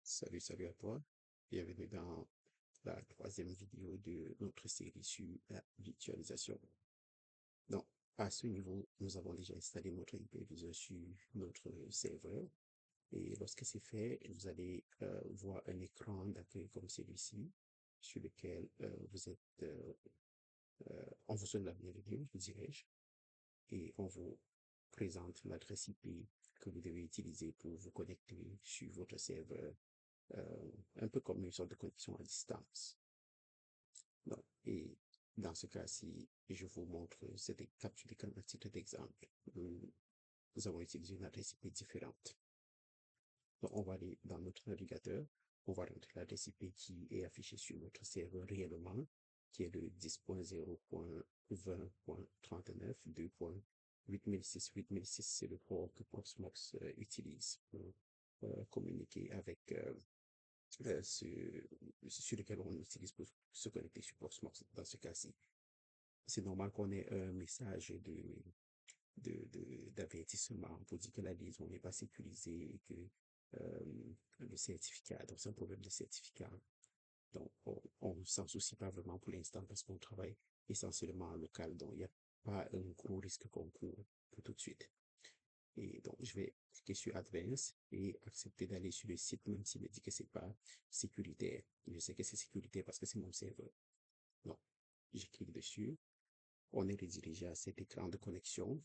Salut à toi. Bienvenue dans la troisième vidéo de notre série sur la virtualisation. Donc, à ce niveau, nous avons déjà installé notre hyperviseur sur notre serveur. Et lorsque c'est fait, vous allez voir un écran d'accueil comme celui-ci, sur lequel on vous souhaite la bienvenue, dirais-je, et on vous présente l'adresse IP que vous devez utiliser pour vous connecter sur votre serveur, un peu comme une sorte de connexion à distance. Donc, et dans ce cas-ci, je vous montre cette capture d'écran à titre d'exemple. Nous avons utilisé une adresse IP différente. Donc, on va aller dans notre navigateur, on va rentrer l'adresse IP qui est affichée sur notre serveur réellement, qui est le 10.0.20.39, 2.8006. C'est le port que Proxmox utilise pour communiquer avec sur lequel on utilise pour se connecter sur Proxmox dans ce cas-ci. C'est normal qu'on ait un message d'avertissement pour dire que la liaison n'est pas sécurisée et que le certificat, donc c'est un problème de certificat. Donc, on ne s'en soucie pas vraiment pour l'instant parce qu'on travaille essentiellement en local, donc il n'y a pas un gros risque qu'on court pour tout de suite. Et donc, je vais cliquer sur Advanced et accepter d'aller sur le site, même s'il me dit que c'est pas sécuritaire. Je sais que c'est sécuritaire parce que c'est mon serveur. Donc, je clique dessus. On est redirigé à cet écran de connexion.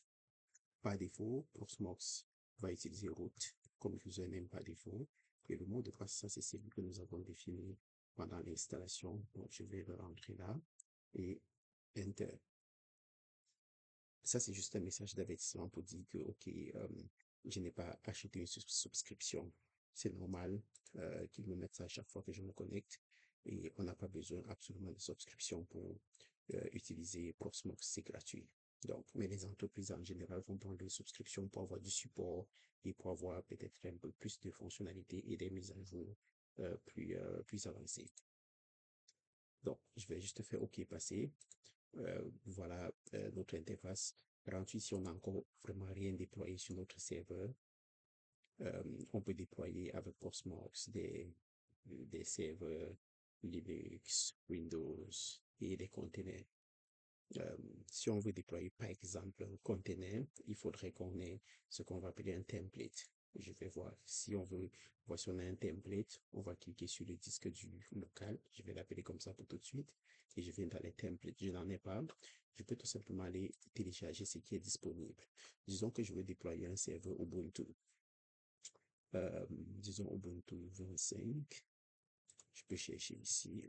Par défaut, Proxmox va utiliser root comme username par défaut. Et le mot de passe, ça, c'est celui que nous avons défini pendant l'installation. Donc, je vais le rentrer là et Enter. Ça, c'est juste un message d'avertissement pour dire que, OK, je n'ai pas acheté une subscription. C'est normal qu'ils me mettent ça à chaque fois que je me connecte et on n'a pas besoin absolument de subscription pour utiliser Proxmox, c'est gratuit. Donc, mais les entreprises en général vont prendre des subscriptions pour avoir du support et pour avoir peut-être un peu plus de fonctionnalités et des mises à jour plus avancées. Donc, je vais juste faire OK passer. Voilà notre interface. Ensuite, si on n'a encore vraiment rien déployé sur notre serveur, on peut déployer avec Proxmox des serveurs Linux, Windows et des containers. Si on veut déployer par exemple un container, il faudrait qu'on ait ce qu'on va appeler un template. Je vais voir si on veut voir si on a un template, on va cliquer sur le disque du local. Je vais l'appeler comme ça pour tout de suite. Et je viens dans les templates. Je n'en ai pas. Je peux tout simplement aller télécharger ce qui est disponible. Disons que je veux déployer un serveur Ubuntu. Disons Ubuntu 25. Je peux chercher ici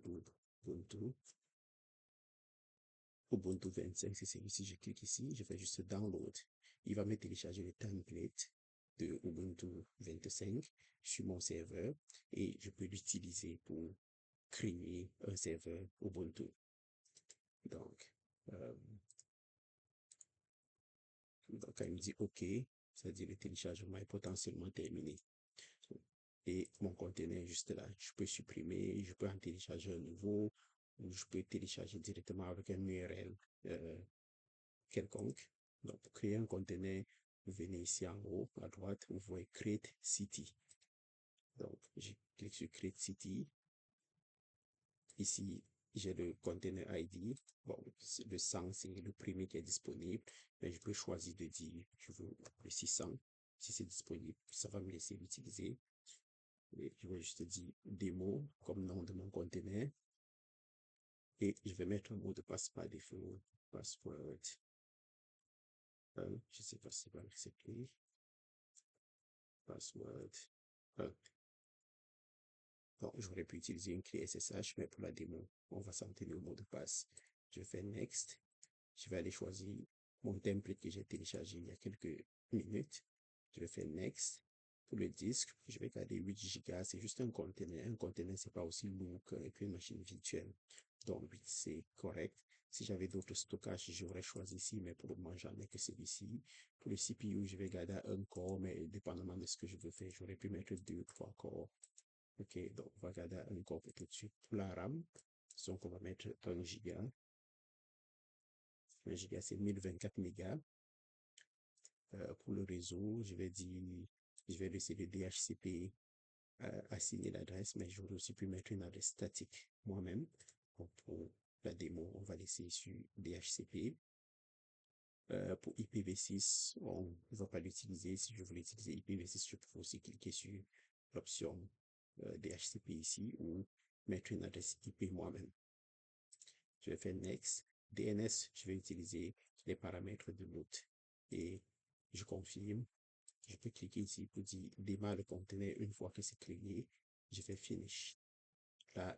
Ubuntu. Ubuntu 25, c'est celui-ci. Je clique ici, je fais juste download. Il va me télécharger le template de Ubuntu 25 sur mon serveur et je peux l'utiliser pour créer un serveur Ubuntu. Donc, euh, quand il me dit OK, c'est-à-dire le téléchargement est potentiellement terminé. Et mon conteneur est juste là. Je peux supprimer, je peux en télécharger un nouveau, ou je peux télécharger directement avec un URL quelconque. Donc, pour créer un conteneur, vous venez ici en haut, à droite, vous voyez Create City. Donc, je clique sur Create City. Ici, j'ai le container ID. Bon, le 100, c'est le premier qui est disponible. Mais je peux choisir de dire, je veux le 600. Si c'est disponible, ça va me laisser l'utiliser. Et je vais juste dire démo comme nom de mon container. Et je vais mettre un mot de passe par défaut. Password. Je ne sais pas si ça va l'accepter. Password. Bon, j'aurais pu utiliser une clé SSH, mais pour la démo, on va s'en tenir au mot de passe. Je fais Next. Je vais aller choisir mon template que j'ai téléchargé il y a quelques minutes. Je vais faire Next. Pour le disque, je vais garder 8 Go. C'est juste un conteneur. Un conteneur, c'est pas aussi lourd qu'une machine virtuelle. Donc, 8, c'est correct. Si j'avais d'autres stockages, j'aurais choisi ici, mais pour le moment, j'en ai que celui-ci. Pour le CPU, je vais garder un corps, mais dépendamment de ce que je veux faire, j'aurais pu mettre 2 ou 3 corps. OK, donc on va regarder encore tout de suite. Pour la RAM, donc on va mettre 1 giga. 1 giga, c'est 1024 mégas. Pour le réseau, je vais dire, je vais laisser le DHCP assigner l'adresse, mais j'aurais aussi pu mettre une adresse statique moi-même. Donc, pour la démo, on va laisser sur DHCP. Pour IPv6, on ne va pas l'utiliser. Si je voulais utiliser IPv6, je peux aussi cliquer sur l'option DHCP ici ou mettre une adresse IP moi-même. Je vais faire Next. DNS, je vais utiliser les paramètres de l'hôte et je confirme. Je peux cliquer ici pour dire démarre le conteneur. Une fois que c'est créé, je fais Finish. Là,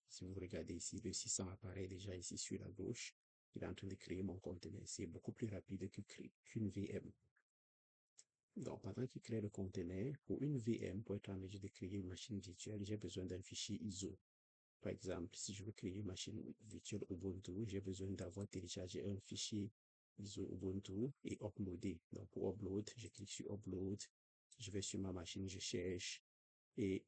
si vous regardez ici, le 600 apparaît déjà ici sur la gauche. Il est en train de créer mon conteneur. C'est beaucoup plus rapide qu'une VM. Donc, pendant qu'il crée le conteneur, pour une VM, pour être en mesure de créer une machine virtuelle, j'ai besoin d'un fichier ISO. Par exemple, si je veux créer une machine virtuelle Ubuntu, j'ai besoin d'avoir téléchargé un fichier ISO Ubuntu et uploader. Donc, pour upload, je clique sur Upload. Je vais sur ma machine, je cherche et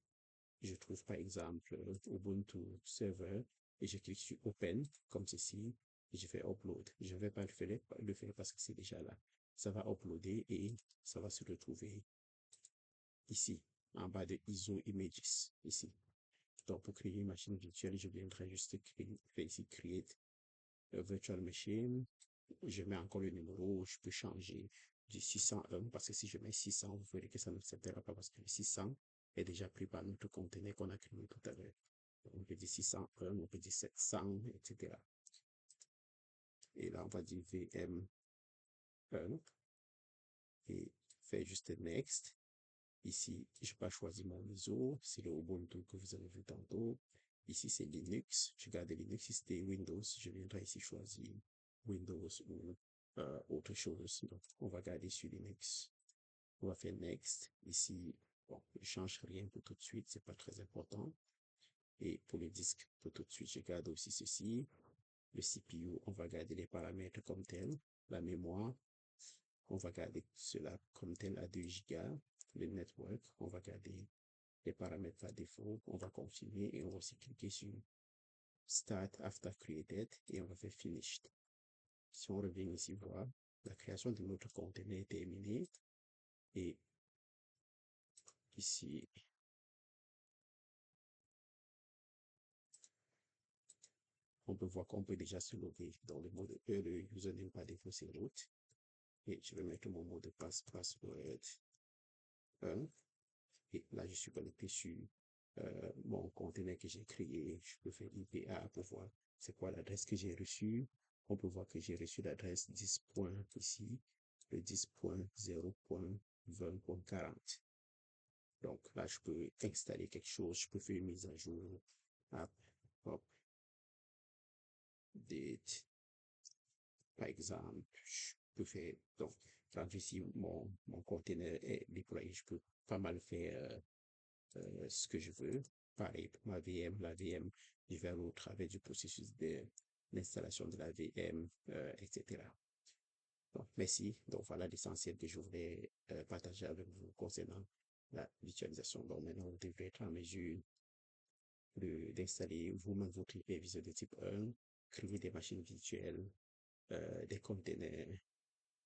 je trouve par exemple Ubuntu Server et je clique sur Open comme ceci et je fais Upload. Je ne vais pas le faire parce que c'est déjà là. Ça va uploader et ça va se retrouver ici, en bas de ISO Images, ici. Donc, pour créer une machine virtuelle, je viendrai juste faire ici Create a Virtual Machine. Je mets encore le numéro, je peux changer du 601 parce que si je mets 600, vous verrez que ça n'acceptera pas parce que le 600 est déjà pris par notre conteneur qu'on a créé tout à l'heure. On peut dire 601, on peut dire 700, etc. Et là, on va dire VM1 et faire juste Next. Ici, je peux choisir mon ISO, c'est le Ubuntu que vous avez vu tantôt. Ici, c'est Linux. Je garde Linux. Si c'était Windows, je viendrai ici choisir Windows ou autre chose. Donc, on va garder sur Linux. On va faire Next. Ici, bon, je ne change rien pour tout de suite, c'est pas très important. Et pour les disques, pour tout de suite, je garde aussi ceci. Le CPU, on va garder les paramètres comme tel. La mémoire, on va garder cela comme tel à 2 Go. Le network, on va garder les paramètres par défaut. On va confirmer et on va aussi cliquer sur Start After Created et on va faire Finished. Si on revient ici voir, la création de notre conteneur est terminée. Et ici, on peut voir qu'on peut déjà se loguer dans le mot de le username par défaut, c'est root. Et je vais mettre mon mot de passe, password 1. Et là, je suis connecté sur mon conteneur que j'ai créé. Je peux faire IPA pour voir c'est quoi l'adresse que j'ai reçue. On peut voir que j'ai reçu l'adresse 10. Ici, le 10.0.20.40. Donc là, je peux installer quelque chose, je peux faire une mise à jour. App, hop, date, par exemple, je peux faire, donc, quand ici mon conteneur est déployé, je peux pas mal faire ce que je veux. Pareil pour ma VM, la VM, je vais au travers du processus de l'installation de la VM, etc. Donc, merci. Donc, voilà l'essentiel que je voulais partager avec vous concernant la virtualisation. Donc, maintenant, vous devez être en mesure d'installer vous-même votre hyperviseur de type 1, créer des machines virtuelles, des containers,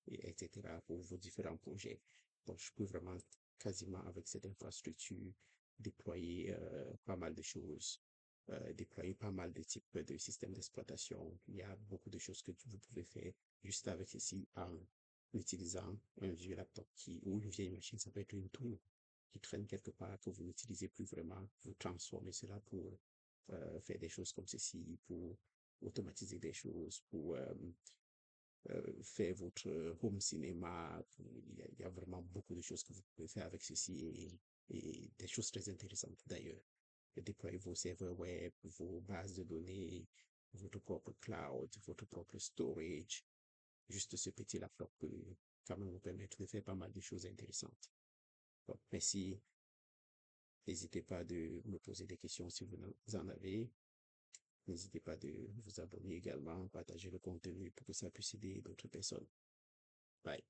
etc. pour vos différents projets. Donc, je peux vraiment quasiment avec cette infrastructure déployer pas mal de choses, déployer pas mal de types de systèmes d'exploitation. Il y a beaucoup de choses que vous pouvez faire juste avec ici en utilisant un vieux laptop ou une vieille machine. Ça peut être une tool qui traîne quelque part que vous n'utilisez plus vraiment. Vous transformez cela pour faire des choses comme ceci, pour automatiser des choses, pour faire votre home cinéma. Il y a vraiment beaucoup de choses que vous pouvez faire avec ceci et des choses très intéressantes d'ailleurs. Déployer vos serveurs web, vos bases de données, votre propre cloud, votre propre storage. Juste ce petit laptop peut quand même vous permettre de faire pas mal de choses intéressantes. Donc, merci. N'hésitez pas de me poser des questions si vous en avez. N'hésitez pas de vous abonner également, partager le contenu pour que ça puisse aider d'autres personnes. Bye.